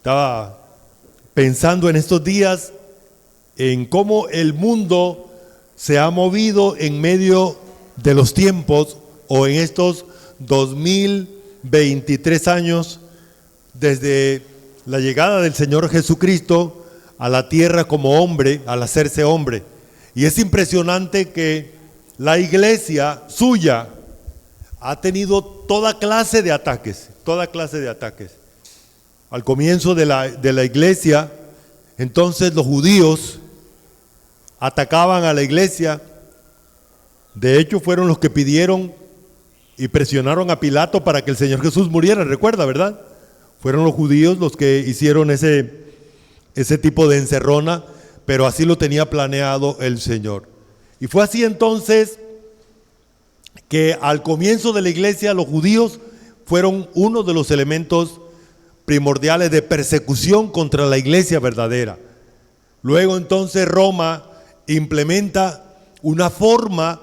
Estaba pensando en estos días en cómo el mundo se ha movido en medio de los tiempos o en estos 2023 años desde la llegada del Señor Jesucristo a la tierra como hombre, al hacerse hombre. Y es impresionante que la iglesia suya ha tenido toda clase de ataques. Al comienzo de la iglesia, entonces los judíos atacaban a la iglesia. De hecho, fueron los que pidieron y presionaron a Pilato para que el Señor Jesús muriera, recuerda, ¿verdad? Fueron los judíos los que hicieron ese tipo de encerrona, pero así lo tenía planeado el Señor. Y fue así entonces que al comienzo de la iglesia los judíos fueron uno de los elementos primordiales de persecución contra la iglesia verdadera. Luego entonces Roma implementa una forma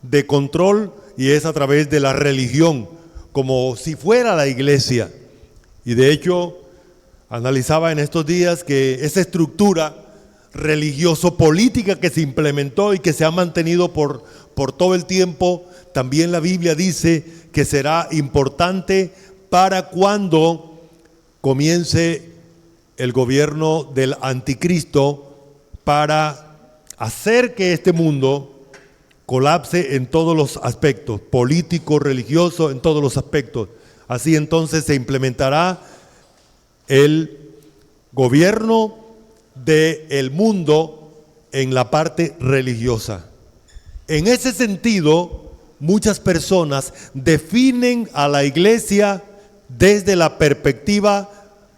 de control y es a través de la religión, como si fuera la iglesia. Y de hecho, analizaba en estos días que esa estructura religioso-política que se implementó y que se ha mantenido por todo el tiempo, también la Biblia dice que será importante para cuando comience el gobierno del anticristo para hacer que este mundo colapse en todos los aspectos, político, religioso, en todos los aspectos. Así entonces se implementará el gobierno del mundo en la parte religiosa. En ese sentido, muchas personas definen a la iglesia desde la perspectiva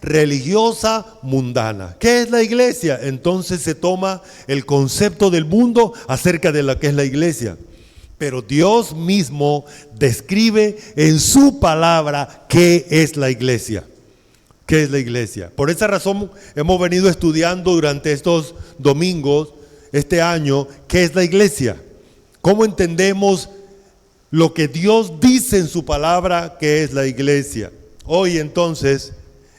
religiosa mundana. ¿Qué es la iglesia? Entonces se toma el concepto del mundo acerca de lo que es la iglesia. Pero Dios mismo describe en su palabra qué es la iglesia. ¿Qué es la iglesia? Por esa razón hemos venido estudiando durante estos domingos, este año, qué es la iglesia. ¿Cómo entendemos lo que Dios dice en su palabra que es la iglesia? Hoy entonces,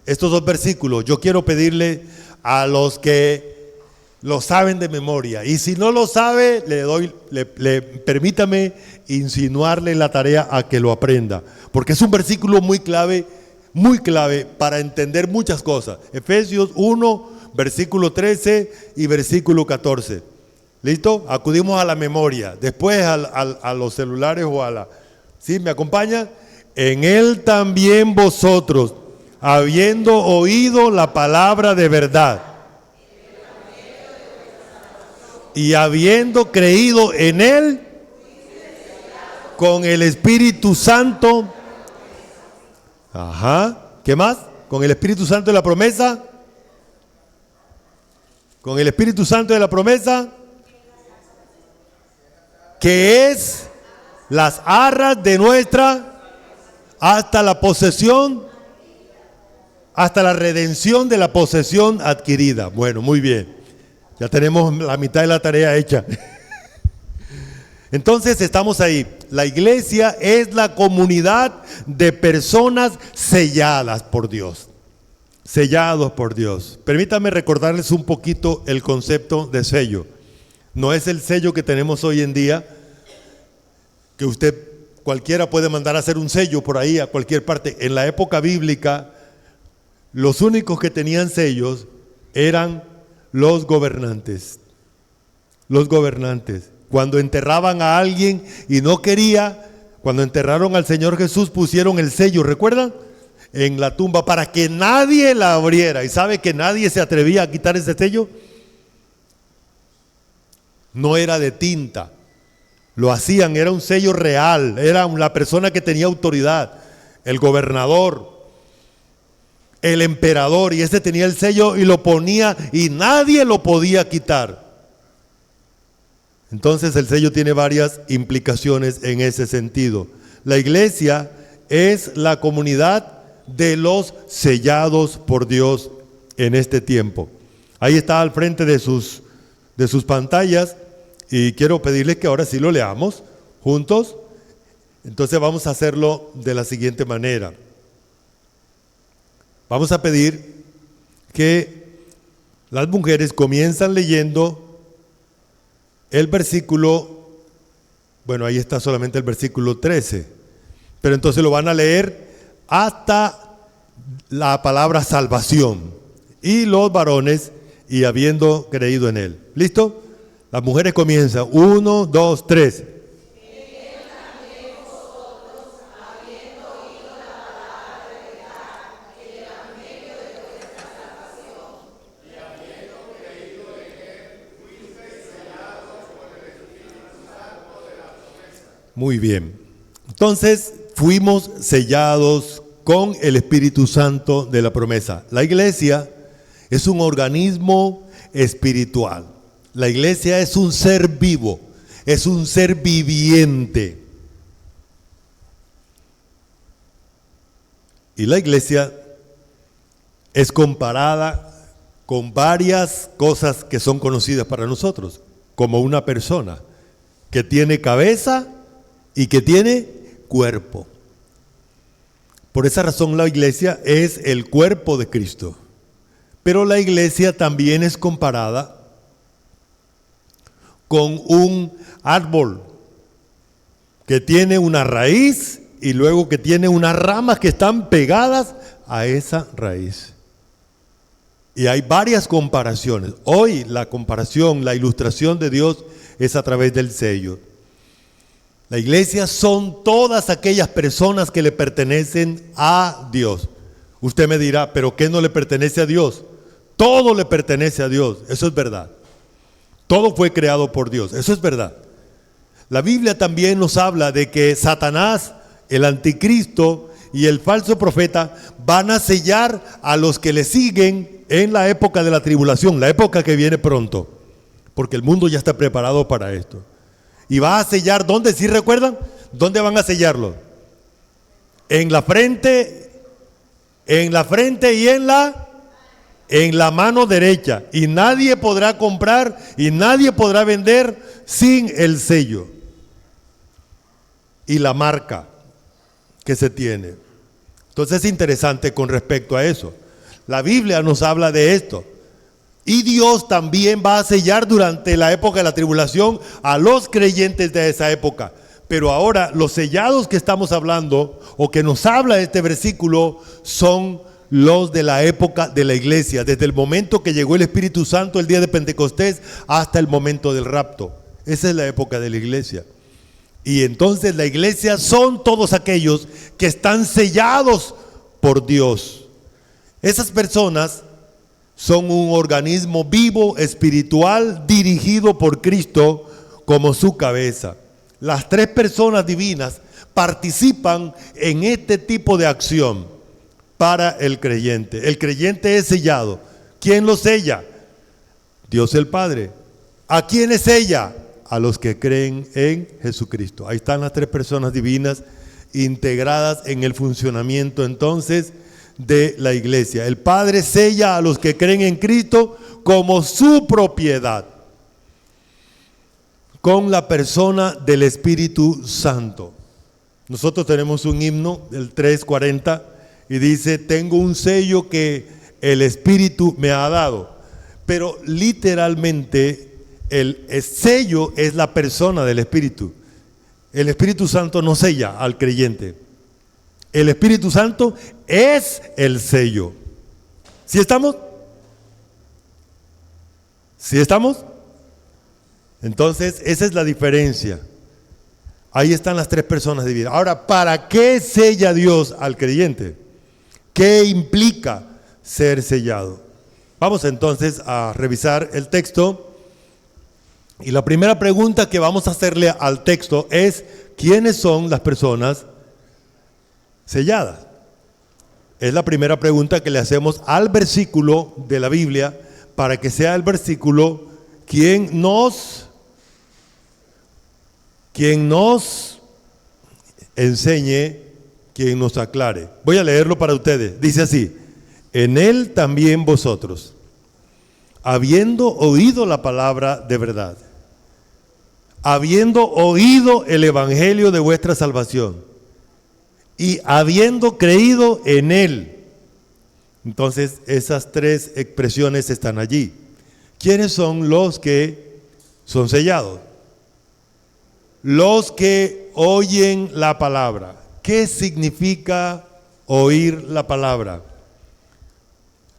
estos dos versículos, yo quiero pedirle a los que lo saben de memoria, y si no lo sabe, permítame insinuarle la tarea a que lo aprenda, porque es un versículo muy clave para entender muchas cosas. Efesios 1, versículo 13 y versículo 14. ¿Listo? Acudimos a la memoria, después a los celulares o a la... ¿Sí? ¿Me acompaña? En él también vosotros, habiendo oído la palabra de verdad y habiendo creído en él, con el Espíritu Santo. ¿Qué más? Con el Espíritu Santo de la promesa. Con el Espíritu Santo de la promesa, que es las arras de nuestra hasta la posesión, hasta la redención de la posesión adquirida. Bueno, muy bien. Ya tenemos la mitad de la tarea hecha. Entonces estamos ahí. La iglesia es la comunidad de personas selladas por Dios. Sellados por Dios. Permítanme recordarles un poquito el concepto de sello. No es el sello que tenemos hoy en día, que cualquiera puede mandar a hacer un sello por ahí a cualquier parte. En la época bíblica, los únicos que tenían sellos eran los gobernantes. Los gobernantes. Cuando enterraban a alguien y no quería, cuando enterraron al Señor Jesús, pusieron el sello, ¿recuerdan? En la tumba para que nadie la abriera. ¿Y sabe que nadie se atrevía a quitar ese sello? No era de tinta. Lo hacían, era un sello real, era la persona que tenía autoridad, el gobernador, el emperador, y ese tenía el sello y lo ponía y nadie lo podía quitar. Entonces el sello tiene varias implicaciones en ese sentido. La iglesia es la comunidad de los sellados por Dios en este tiempo. Ahí está al frente de sus pantallas. Y quiero pedirles que ahora sí lo leamos juntos. Entonces vamos a hacerlo de la siguiente manera. Vamos a pedir que las mujeres comienzan leyendo el versículo, bueno, ahí está solamente el versículo 13, pero entonces lo van a leer hasta la palabra salvación. Y los varones, y habiendo creído en él. ¿Listo? Las mujeres comienzan. 1, 2, 3. Muy bien. Entonces, fuimos sellados con el Espíritu Santo de la promesa. La iglesia es un organismo espiritual. La iglesia es un ser vivo, es un ser viviente. Y la iglesia es comparada con varias cosas que son conocidas para nosotros, como una persona que tiene cabeza y que tiene cuerpo. Por esa razón la iglesia es el cuerpo de Cristo. Pero la iglesia también es comparada con un árbol que tiene una raíz y luego que tiene unas ramas que están pegadas a esa raíz. Y hay varias comparaciones. Hoy la comparación, la ilustración de Dios es a través del sello. La iglesia son todas aquellas personas que le pertenecen a Dios. Usted me dirá, ¿pero qué no le pertenece a Dios? Todo le pertenece a Dios, eso es verdad. Todo fue creado por Dios, eso es verdad. La Biblia también nos habla de que Satanás, el anticristo y el falso profeta van a sellar a los que le siguen en la época de la tribulación, la época que viene pronto, porque el mundo ya está preparado para esto. Y va a sellar, ¿dónde? ¿Sí recuerdan? ¿Dónde van a sellarlo? En la frente y en la mano derecha. Y nadie podrá comprar y nadie podrá vender sin el sello y la marca que se tiene. Entonces es interesante con respecto a eso. La Biblia nos habla de esto. Y Dios también va a sellar durante la época de la tribulación a los creyentes de esa época. Pero ahora los sellados que estamos hablando o que nos habla este versículo son los de la época de la iglesia, desde el momento que llegó el Espíritu Santo el día de Pentecostés hasta el momento del rapto. Esa es la época de la iglesia. Y entonces la iglesia son todos aquellos que están sellados por Dios. Esas personas son un organismo vivo, espiritual, dirigido por Cristo como su cabeza. Las tres personas divinas participan en este tipo de acción para el creyente. El creyente es sellado. ¿Quién lo sella? Dios el Padre. ¿A quiénes sella? A los que creen en Jesucristo. Ahí están las tres personas divinas integradas en el funcionamiento entonces de la iglesia. El Padre sella a los que creen en Cristo como su propiedad, con la persona del Espíritu Santo. Nosotros tenemos un himno, el 340, y dice, tengo un sello que el Espíritu me ha dado. Pero literalmente el sello es la persona del Espíritu. El Espíritu Santo no sella al creyente. El Espíritu Santo es el sello. ¿Sí estamos? ¿Sí estamos? Entonces, esa es la diferencia. Ahí están las tres personas divididas. Ahora, ¿para qué sella Dios al creyente? ¿Qué implica ser sellado? Vamos entonces a revisar el texto. Y la primera pregunta que vamos a hacerle al texto es, ¿quiénes son las personas selladas? Es la primera pregunta que le hacemos al versículo de la Biblia para que sea el versículo quien nos enseñe, quien nos aclare. Voy a leerlo para ustedes. Dice así, en él también vosotros, habiendo oído la palabra de verdad, habiendo oído el evangelio de vuestra salvación, y habiendo creído en él, Entonces, esas tres expresiones están allí. ¿Quiénes son los que son sellados? Los que oyen la palabra. ¿Qué significa oír la palabra?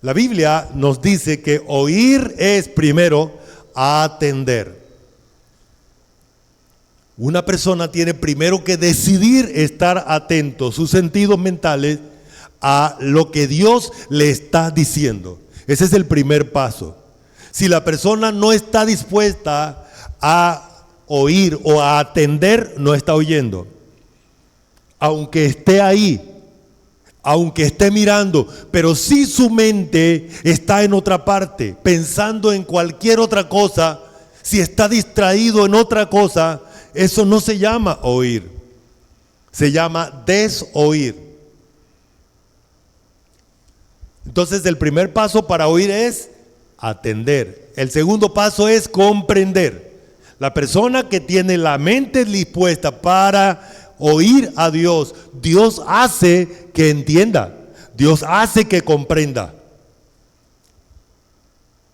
La Biblia nos dice que oír es primero atender. Una persona tiene primero que decidir estar atento, sus sentidos mentales, a lo que Dios le está diciendo. Ese es el primer paso. Si la persona no está dispuesta a oír o a atender, no está oyendo. Aunque esté ahí, aunque esté mirando, pero si su mente está en otra parte, pensando en cualquier otra cosa, si está distraído en otra cosa, eso no se llama oír, se llama desoír. Entonces el primer paso para oír es atender. El segundo paso es comprender. La persona que tiene la mente dispuesta para oír a Dios, Dios hace que entienda, Dios hace que comprenda.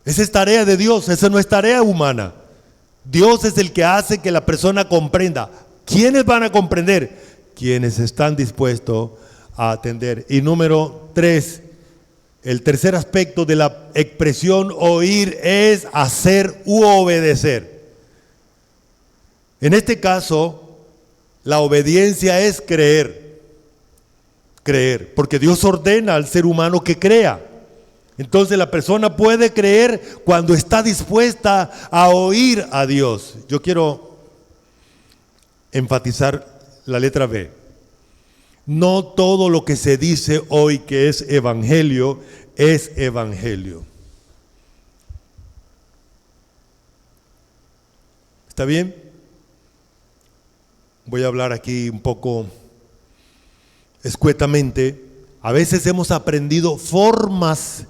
Esa es tarea de Dios, esa no es tarea humana. Dios es el que hace que la persona comprenda. ¿Quiénes van a comprender? Quienes están dispuestos a atender. Y número 3, el tercer aspecto de la expresión oír es hacer u obedecer. En este caso, la obediencia es creer, porque Dios ordena al ser humano que crea. Entonces la persona puede creer cuando está dispuesta a oír a Dios. Yo quiero enfatizar la letra B. No todo lo que se dice hoy que es evangelio. ¿Está bien? Voy a hablar aquí un poco escuetamente. A veces hemos aprendido formas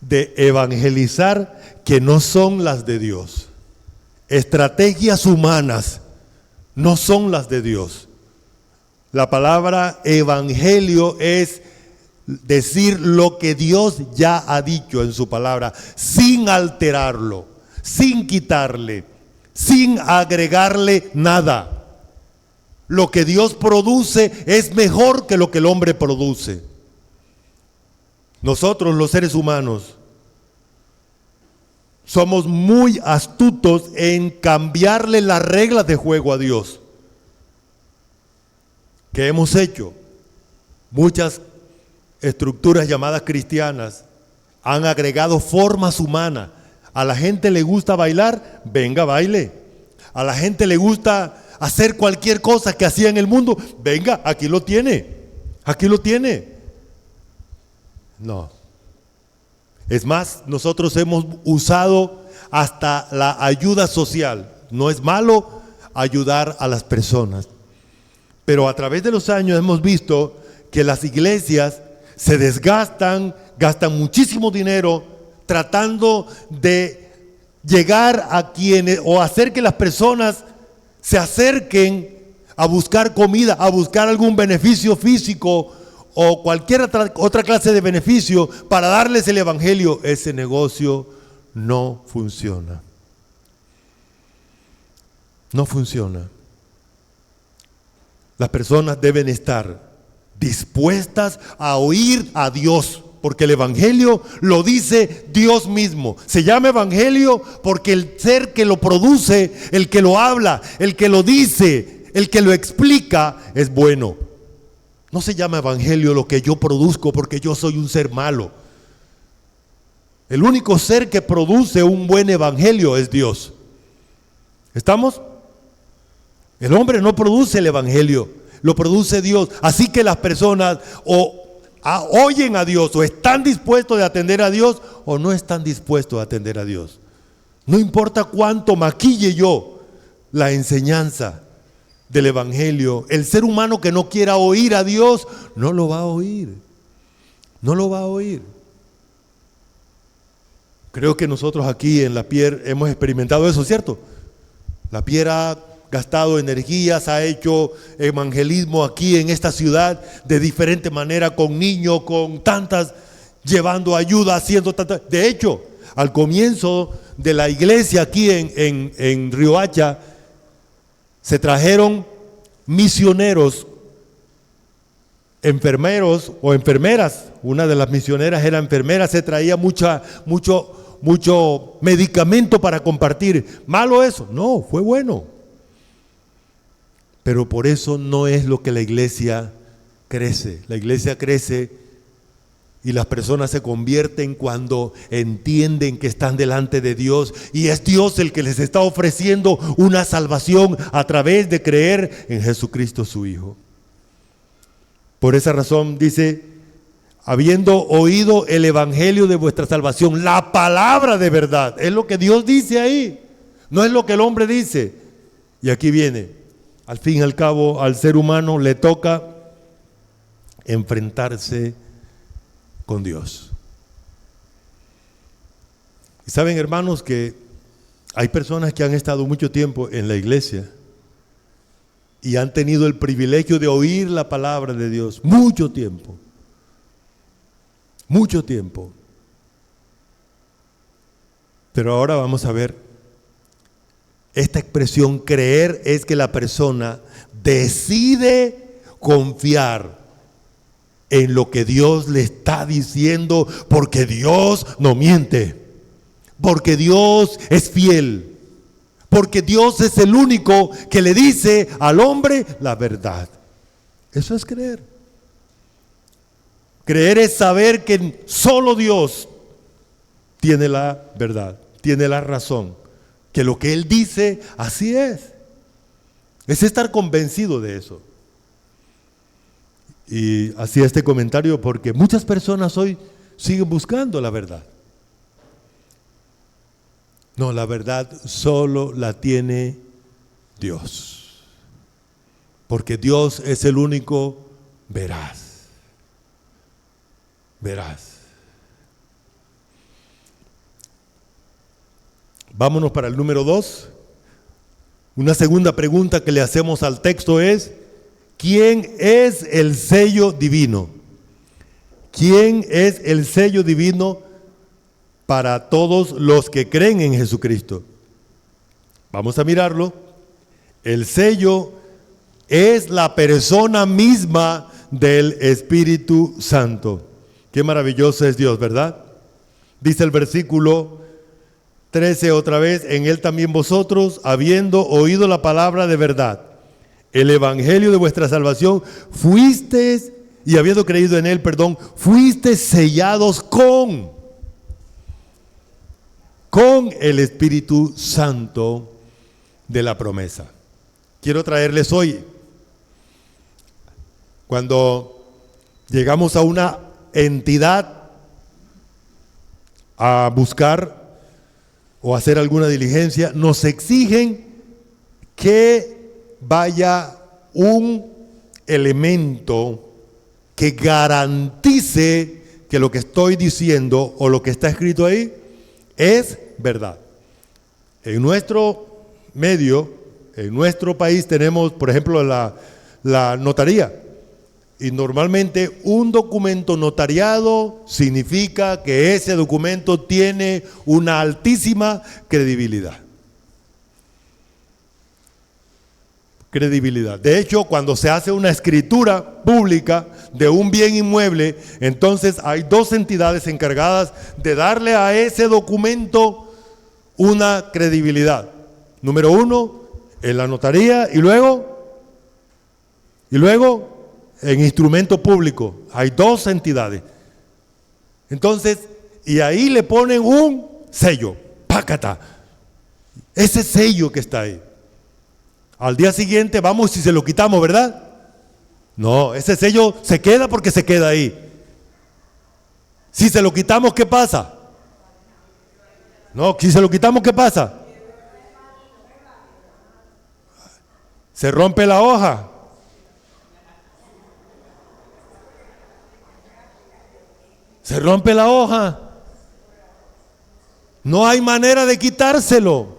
de evangelizar que no son las de Dios. Estrategias humanas no son las de Dios. La palabra evangelio es decir lo que Dios ya ha dicho en su palabra, sin alterarlo, sin quitarle, sin agregarle nada. Lo que Dios produce es mejor que lo que el hombre produce. Nosotros, los seres humanos, somos muy astutos en cambiarle las reglas de juego a Dios. ¿Qué hemos hecho? Muchas estructuras llamadas cristianas han agregado formas humanas. A la gente le gusta bailar, venga, baile. A la gente le gusta hacer cualquier cosa que hacía en el mundo, venga, aquí lo tiene. No. Es más, nosotros hemos usado hasta la ayuda social. No es malo ayudar a las personas. Pero a través de los años hemos visto que las iglesias se desgastan, gastan muchísimo dinero tratando de llegar a quienes o hacer que las personas se acerquen a buscar comida, a buscar algún beneficio físico o cualquier otra clase de beneficio para darles el evangelio. Ese negocio no funciona. No funciona. Las personas deben estar dispuestas a oír a Dios, porque el evangelio lo dice Dios mismo. Se llama evangelio porque el ser que lo produce, el que lo habla, el que lo dice, el que lo explica, es bueno. No se llama evangelio lo que yo produzco porque yo soy un ser malo. El único ser que produce un buen evangelio es Dios. ¿Estamos? El hombre no produce el evangelio, lo produce Dios. Así que las personas oyen a Dios, o están dispuestos a atender a Dios, o no están dispuestos a atender a Dios. No importa cuánto maquille yo la enseñanza del evangelio, el ser humano que no quiera oír a Dios, no lo va a oír. No lo va a oír. Creo que nosotros aquí en La Pierre hemos experimentado eso, ¿cierto? La Pierre ha gastado energías, ha hecho evangelismo aquí en esta ciudad de diferente manera, con niños, con tantas llevando ayuda, haciendo tanta. De hecho, al comienzo de la iglesia aquí en Riohacha, se trajeron misioneros, enfermeros o enfermeras. Una de las misioneras era enfermera, se traía mucho medicamento para compartir. ¿Malo eso? No, fue bueno. Pero por eso no es lo que la iglesia crece. La iglesia crece y las personas se convierten cuando entienden que están delante de Dios y es Dios el que les está ofreciendo una salvación a través de creer en Jesucristo su Hijo. Por esa razón dice, habiendo oído el evangelio de vuestra salvación, la palabra de verdad, es lo que Dios dice ahí, no es lo que el hombre dice. Y aquí viene, al fin y al cabo, al ser humano le toca enfrentarse con Dios. Y saben, hermanos, que hay personas que han estado mucho tiempo en la iglesia y han tenido el privilegio de oír la palabra de Dios mucho tiempo. Mucho tiempo. Pero ahora vamos a ver, esta expresión creer es que la persona decide confiar en lo que Dios le está diciendo, porque Dios no miente, porque Dios es fiel, porque Dios es el único que le dice al hombre la verdad. Eso es creer. Creer es saber que solo Dios tiene la verdad, tiene la razón, que lo que Él dice, así es. Es estar convencido de eso. Y hacía este comentario porque muchas personas hoy siguen buscando la verdad. No, la verdad solo la tiene Dios. Porque Dios es el único veraz. Veraz. Vámonos para el número 2. Una segunda pregunta que le hacemos al texto es: ¿quién es el sello divino? ¿Quién es el sello divino para todos los que creen en Jesucristo? Vamos a mirarlo. El sello es la persona misma del Espíritu Santo. Qué maravilloso es Dios, ¿verdad? Dice el versículo 13 otra vez: en Él también vosotros, habiendo oído la palabra de verdad, el evangelio de vuestra salvación, fuisteis, y habiendo creído en Él, fuisteis sellados con el Espíritu Santo de la promesa. Quiero traerles hoy, cuando llegamos a una entidad a buscar o hacer alguna diligencia, nos exigen que vaya un elemento que garantice que lo que estoy diciendo o lo que está escrito ahí es verdad. En nuestro medio, en nuestro país tenemos, por ejemplo, la notaría. Y normalmente un documento notariado significa que ese documento tiene una altísima credibilidad. De hecho, cuando se hace una escritura pública de un bien inmueble, entonces hay dos entidades encargadas de darle a ese documento una credibilidad. Número uno, en la notaría, y luego en instrumento público. Hay dos entidades. Entonces, y ahí le ponen un sello, pácata. Ese sello que está ahí. Al día siguiente vamos y se lo quitamos, ¿verdad? No, ese sello se queda porque se queda ahí. Si se lo quitamos, ¿qué pasa? No, si se lo quitamos, ¿qué pasa? Se rompe la hoja. Se rompe la hoja. No hay manera de quitárselo.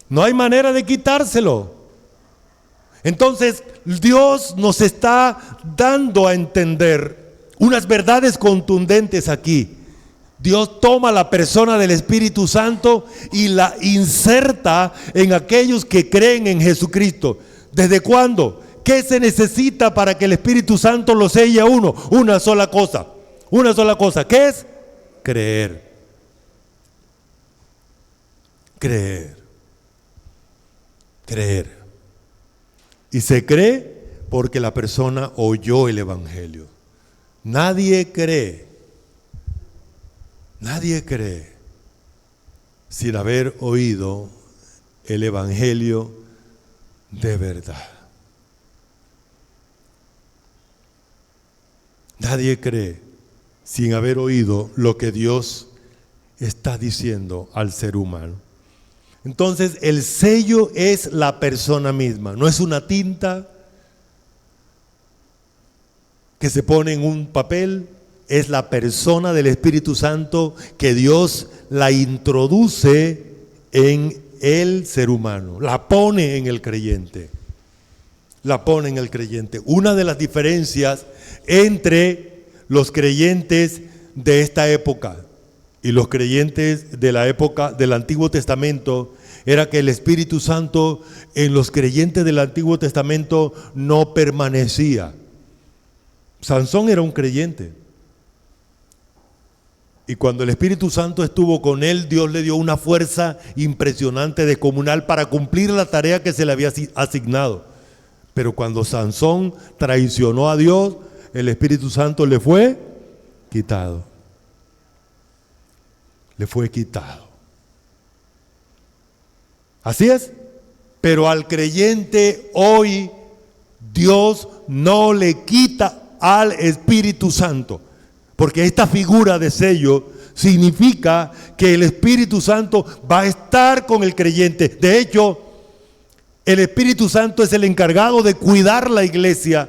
No hay manera de quitárselo. Entonces, Dios nos está dando a entender unas verdades contundentes aquí. Dios toma la persona del Espíritu Santo y la inserta en aquellos que creen en Jesucristo. ¿Desde cuándo? ¿Qué se necesita para que el Espíritu Santo lo selle a uno? Una sola cosa. Una sola cosa. ¿Qué es? Creer. Creer. Creer. Y se cree porque la persona oyó el Evangelio. Nadie cree sin haber oído el Evangelio de verdad. Nadie cree sin haber oído lo que Dios está diciendo al ser humano. Entonces, el sello es la persona misma, no es una tinta que se pone en un papel, es la persona del Espíritu Santo que Dios la introduce en el ser humano, la pone en el creyente. La pone en el creyente. Una de las diferencias entre los creyentes de esta época y los creyentes de la época del Antiguo Testamento era que el Espíritu Santo en los creyentes del Antiguo Testamento no permanecía. Sansón era un creyente. Y cuando el Espíritu Santo estuvo con él, Dios le dio una fuerza impresionante descomunal para cumplir la tarea que se le había asignado. Pero cuando Sansón traicionó a Dios, el Espíritu Santo le fue quitado. Le fue quitado. Así es. Pero al creyente hoy, Dios no le quita al Espíritu Santo. Porque esta figura de sello significa que el Espíritu Santo va a estar con el creyente. De hecho, el Espíritu Santo es el encargado de cuidar la iglesia,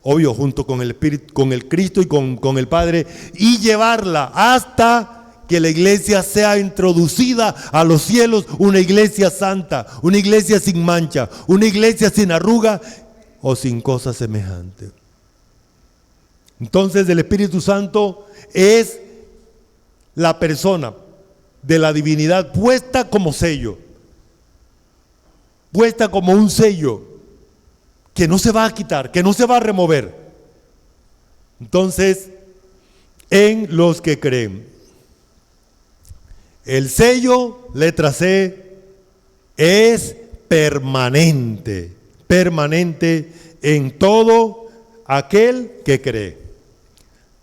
obvio, junto con el Espíritu, con el Cristo y con el Padre, y llevarla hasta que la iglesia sea introducida a los cielos, una iglesia santa, una iglesia sin mancha, una iglesia sin arruga o sin cosa semejante. Entonces el Espíritu Santo es la persona de la divinidad puesta como sello, puesta como un sello que no se va a quitar, que no se va a remover. Entonces, en los que creen, el sello, letra C, es permanente, permanente en todo aquel que cree.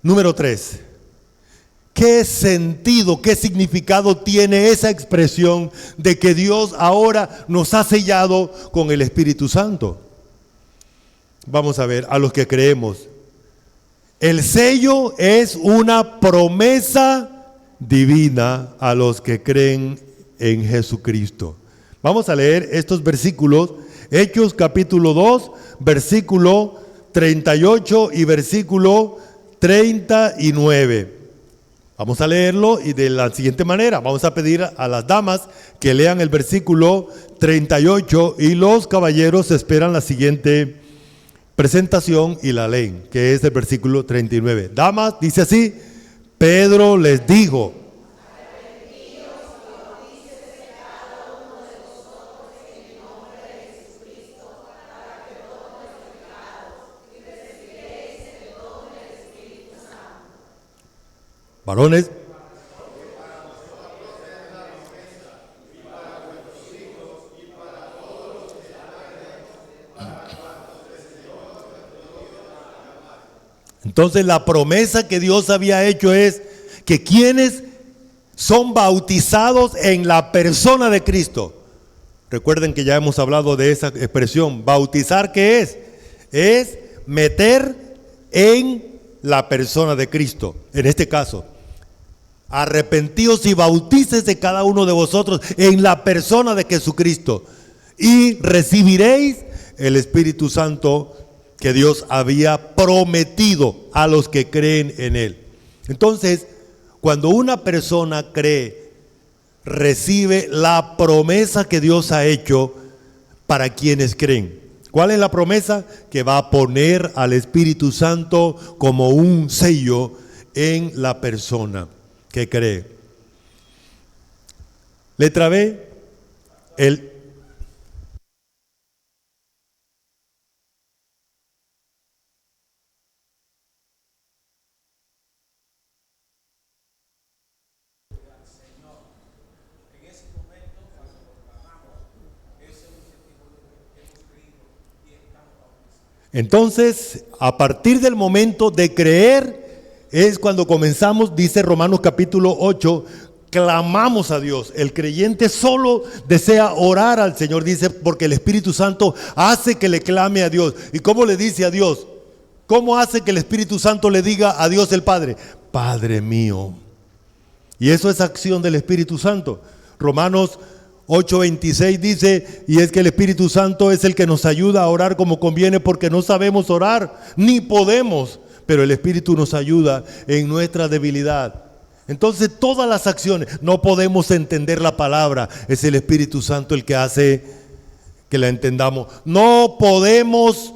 Número 3. ¿Qué sentido, qué significado tiene esa expresión de que Dios ahora nos ha sellado con el Espíritu Santo? Vamos a ver, a los que creemos. El sello es una promesa divina a los que creen en Jesucristo. Vamos a leer estos versículos, Hechos capítulo 2, versículo 38 y versículo 39. Vamos a leerlo y de la siguiente manera. Vamos a pedir a las damas que lean el versículo 38 y los caballeros esperan la siguiente presentación y la leen, que es el versículo 39. Damas, dice así: Pedro les dijo: varones, entonces la promesa que Dios había hecho es que quienes son bautizados en la persona de Cristo. Recuerden que ya hemos hablado de esa expresión. Bautizar, ¿qué es? Es meter en la persona de Cristo. En este caso, arrepentíos y bautícese cada uno de vosotros en la persona de Jesucristo y recibiréis el Espíritu Santo que Dios había prometido a los que creen en Él. Entonces, cuando una persona cree, recibe la promesa que Dios ha hecho para quienes creen. ¿Cuál es la promesa? Que va a poner al Espíritu Santo como un sello en la persona que cree. Letra B, entonces, a partir del momento de creer, es cuando comenzamos, dice Romanos capítulo 8, clamamos a Dios. El creyente solo desea orar al Señor, dice, porque el Espíritu Santo hace que le clame a Dios. ¿Y cómo le dice a Dios? ¿Cómo hace que el Espíritu Santo le diga a Dios el Padre? Padre mío. Y eso es acción del Espíritu Santo. Romanos 8:26 dice, y es que el Espíritu Santo es el que nos ayuda a orar como conviene, porque no sabemos orar, ni podemos, pero el Espíritu nos ayuda en nuestra debilidad. Entonces todas las acciones, no podemos entender la palabra, es el Espíritu Santo el que hace que la entendamos. No podemos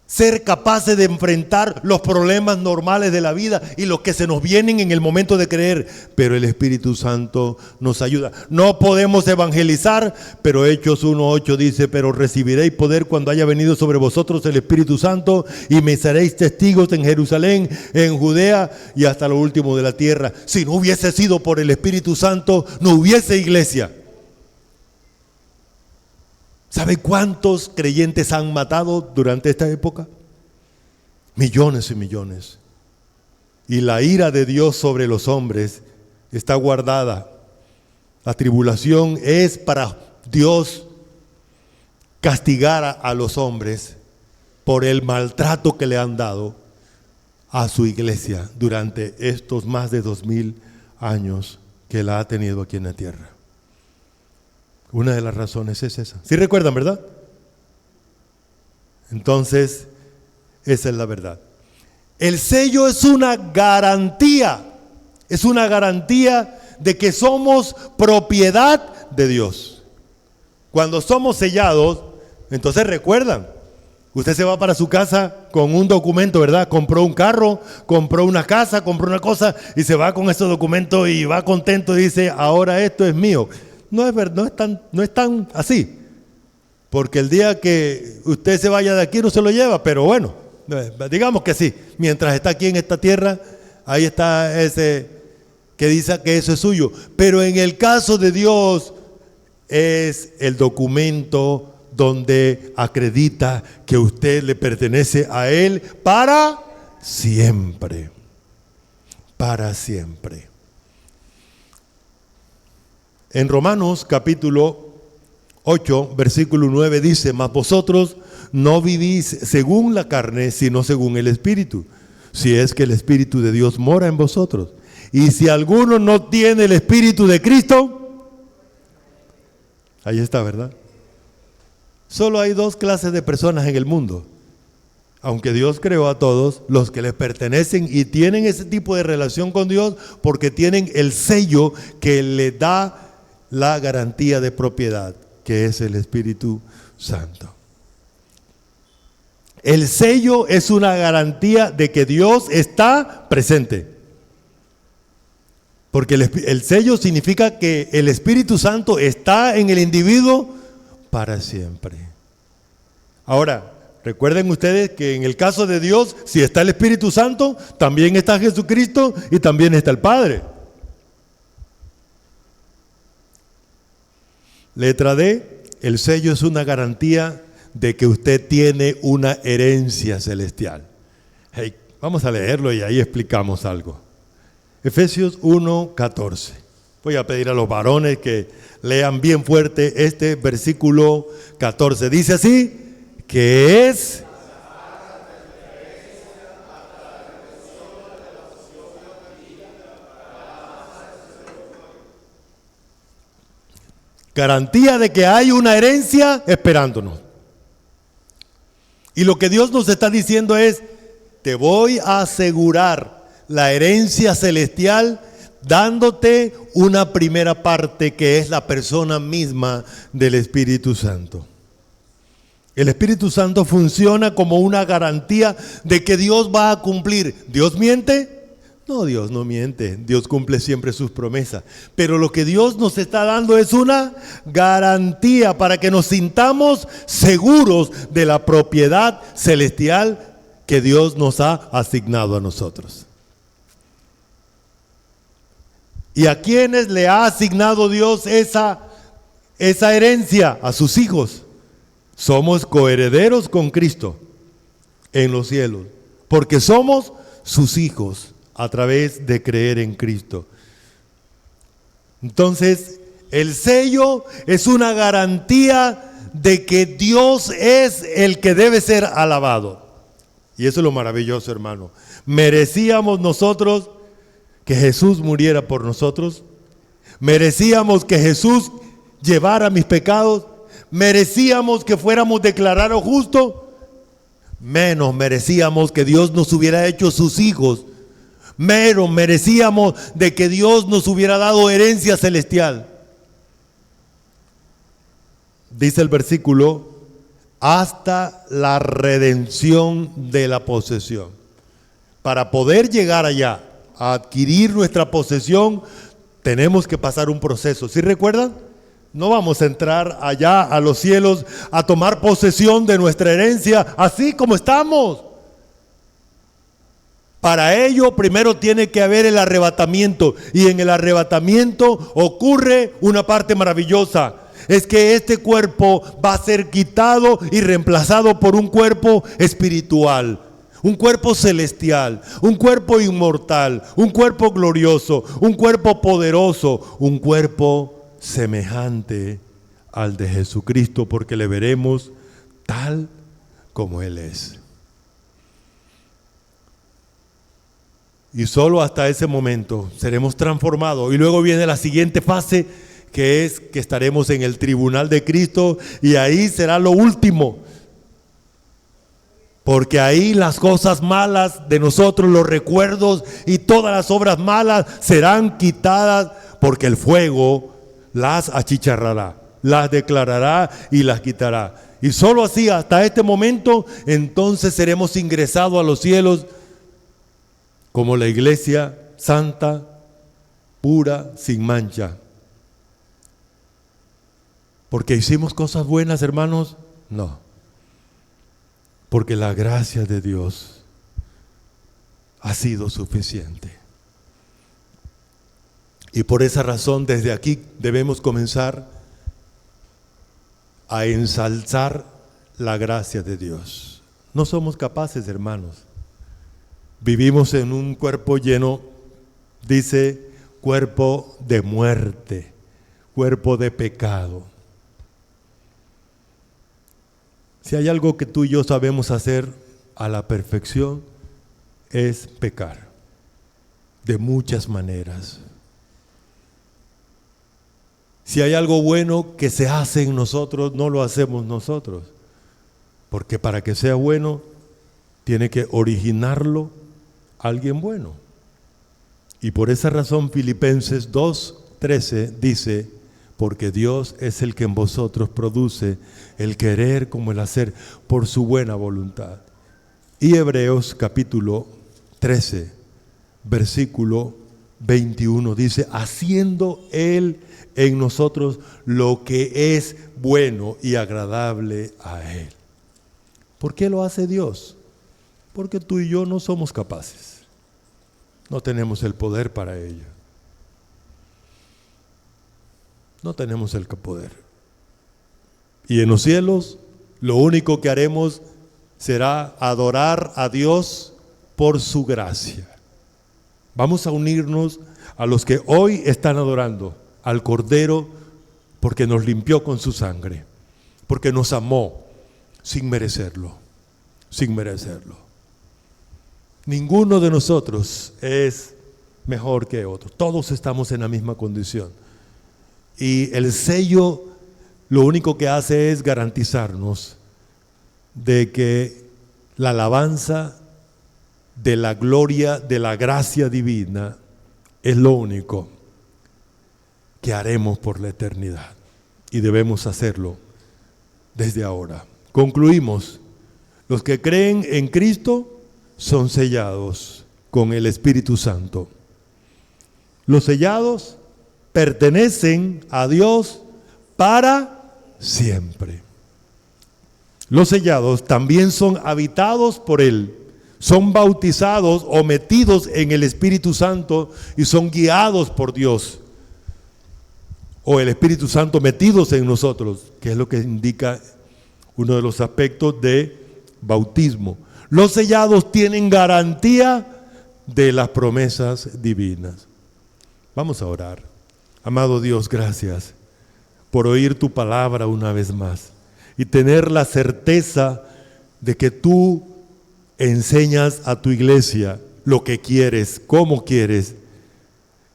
ser capaces de enfrentar los problemas normales de la vida y los que se nos vienen en el momento de creer, pero el Espíritu Santo nos ayuda. No podemos evangelizar, pero Hechos 1:8 dice, pero recibiréis poder cuando haya venido sobre vosotros el Espíritu Santo y me seréis testigos en Jerusalén, en Judea y hasta lo último de la tierra. Si no hubiese sido por el Espíritu Santo, no hubiese iglesia. ¿Sabe cuántos creyentes han matado durante esta época? Millones y millones. Y la ira de Dios sobre los hombres está guardada. La tribulación es para Dios castigar a los hombres por el maltrato que le han dado a su iglesia durante estos más de 2000 años que la ha tenido aquí en la tierra. Una de las razones es esa. ¿Sí recuerdan, verdad? Entonces, esa es la verdad. El sello es una garantía de que somos propiedad de Dios. Cuando somos sellados, entonces recuerdan, usted se va para su casa con un documento, ¿verdad? Compró un carro, compró una casa, compró una cosa y se va con ese documento y va contento y dice, ahora esto es mío. No es verdad, no es tan así, porque el día que usted se vaya de aquí no se lo lleva, pero bueno, digamos que sí, mientras está aquí en esta tierra, ahí está ese que dice que eso es suyo, pero en el caso de Dios es el documento donde acredita que usted le pertenece a Él para siempre, para siempre. En Romanos capítulo 8, versículo 9 dice, mas vosotros no vivís según la carne, sino según el Espíritu, si es que el Espíritu de Dios mora en vosotros. Y si alguno no tiene el Espíritu de Cristo, ahí está, ¿verdad? Solo hay dos clases de personas en el mundo. Aunque Dios creó a todos, los que les pertenecen y tienen ese tipo de relación con Dios, porque tienen el sello que le da la garantía de propiedad, que es el Espíritu Santo. El sello es una garantía de que Dios está presente. Porque el sello significa que el Espíritu Santo está en el individuo para siempre. Ahora, recuerden ustedes que en el caso de Dios, si está el Espíritu Santo, también está Jesucristo y también está el Padre. Letra D, el sello es una garantía de que usted tiene una herencia celestial. Hey, vamos a leerlo y ahí explicamos algo. Efesios 1:14. Voy a pedir a los varones que lean bien fuerte este versículo 14. Dice así, que es garantía de que hay una herencia esperándonos. Y lo que Dios nos está diciendo es, te voy a asegurar la herencia celestial dándote una primera parte que es la persona misma del Espíritu Santo. El Espíritu Santo funciona como una garantía de que Dios va a cumplir. ¿Dios miente? No, Dios no miente. Dios cumple siempre sus promesas. Pero lo que Dios nos está dando es una garantía para que nos sintamos seguros de la propiedad celestial que Dios nos ha asignado a nosotros. ¿Y a quiénes le ha asignado Dios esa herencia? A sus hijos. Somos coherederos con Cristo en los cielos, porque somos sus hijos a través de creer en Cristo. Entonces, el sello es una garantía de que Dios es el que debe ser alabado. Y eso es lo maravilloso, hermano. ¿Merecíamos nosotros que Jesús muriera por nosotros? ¿Merecíamos que Jesús llevara mis pecados? ¿Merecíamos que fuéramos declarados justos? Menos merecíamos que Dios nos hubiera hecho sus hijos. Menos merecíamos de que Dios nos hubiera dado herencia celestial. Dice el versículo, hasta la redención de la posesión. Para poder llegar allá, a adquirir nuestra posesión, tenemos que pasar un proceso. ¿Sí recuerdan? No vamos a entrar allá a los cielos a tomar posesión de nuestra herencia así como estamos. Para ello primero tiene que haber el arrebatamiento, y en el arrebatamiento ocurre una parte maravillosa. Es que este cuerpo va a ser quitado y reemplazado por un cuerpo espiritual, un cuerpo celestial, un cuerpo inmortal, un cuerpo glorioso, un cuerpo poderoso, un cuerpo semejante al de Jesucristo, porque le veremos tal como Él es. Y solo hasta ese momento seremos transformados. Y luego viene la siguiente fase, que es que estaremos en el tribunal de Cristo, y ahí será lo último. Porque ahí las cosas malas de nosotros, los recuerdos y todas las obras malas serán quitadas, porque el fuego las achicharrará, las declarará y las quitará. Y solo así, hasta este momento, entonces seremos ingresados a los cielos como la iglesia santa, pura, sin mancha. ¿Porque hicimos cosas buenas, hermanos? No. Porque la gracia de Dios ha sido suficiente. Y por esa razón, desde aquí debemos comenzar a ensalzar la gracia de Dios. No somos capaces, hermanos. Vivimos en un cuerpo lleno, dice, cuerpo de muerte, cuerpo de pecado. Si hay algo que tú y yo sabemos hacer a la perfección, es pecar, de muchas maneras. Si hay algo bueno que se hace en nosotros, no lo hacemos nosotros. Porque para que sea bueno, tiene que originarlo alguien bueno. Y por esa razón Filipenses 2:13 dice, porque Dios es el que en vosotros produce el querer como el hacer por su buena voluntad. Y Hebreos capítulo 13, versículo 21 dice, haciendo Él en nosotros lo que es bueno y agradable a Él. ¿Por qué lo hace Dios? Porque tú y yo no somos capaces. No tenemos el poder para ello. No tenemos el poder. Y en los cielos, lo único que haremos será adorar a Dios por su gracia. Vamos a unirnos a los que hoy están adorando al Cordero, porque nos limpió con su sangre, porque nos amó sin merecerlo, sin merecerlo. Ninguno de nosotros es mejor que otro, todos estamos en la misma condición. Y el sello lo único que hace es garantizarnos de que la alabanza de la gloria, de la gracia divina, es lo único que haremos por la eternidad. Y debemos hacerlo desde ahora, Concluimos. Los que creen en Cristo son sellados con el Espíritu Santo. Los sellados pertenecen a Dios para siempre. Los sellados también son habitados por Él, son bautizados o metidos en el Espíritu Santo y son guiados por Dios. O el Espíritu Santo metidos en nosotros, que es lo que indica uno de los aspectos de bautismo. Los sellados tienen garantía de las promesas divinas. Vamos a orar. Amado Dios, gracias por oír tu palabra una vez más y tener la certeza de que tú enseñas a tu iglesia lo que quieres, cómo quieres,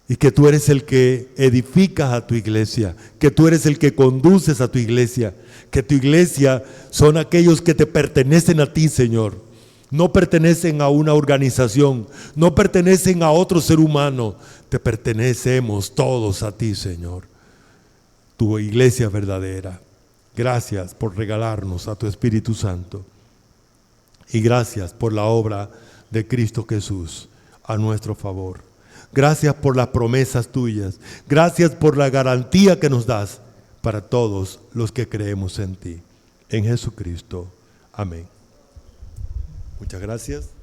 y que tú eres el que edificas a tu iglesia, que tú eres el que conduces a tu iglesia, que tu iglesia son aquellos que te pertenecen a ti, Señor. No pertenecen a una organización, no pertenecen a otro ser humano, te pertenecemos todos a ti, Señor. Tu iglesia verdadera. Gracias por regalarnos a tu Espíritu Santo. Y gracias por la obra de Cristo Jesús a nuestro favor. Gracias por las promesas tuyas. Gracias por la garantía que nos das para todos los que creemos en ti. En Jesucristo. Amén. Muchas gracias.